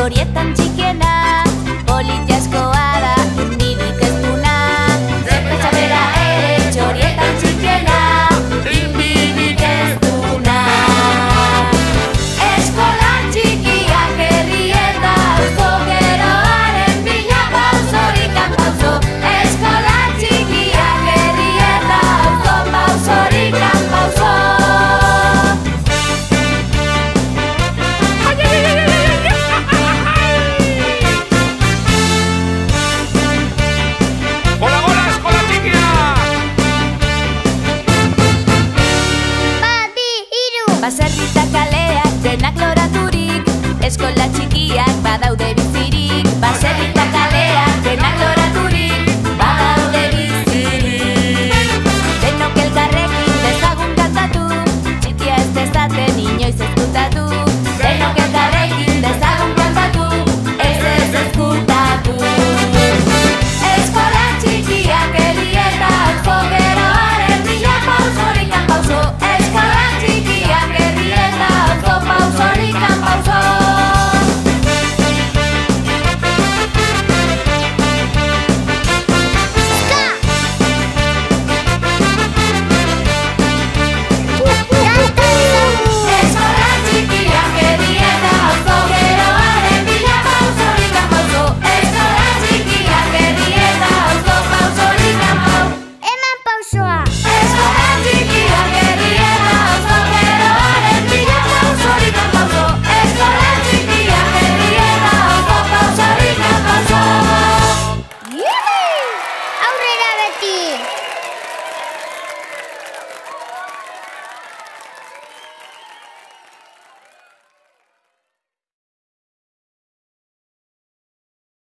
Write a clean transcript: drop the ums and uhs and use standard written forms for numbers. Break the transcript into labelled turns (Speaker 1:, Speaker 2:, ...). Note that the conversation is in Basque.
Speaker 1: horietan txikiena, politiaskoa da, indirik ez duna. Zerpetxa bera ere txorietan txikiena, indirik ez duna. Eskola txikiak herrieta auzo, geroaren bila bausorikan pauso. Eskola txikiak herrieta auzo, bausorikan pauso. Baserritak kaleak denak loraturik, eskola txikiak badaude bizi.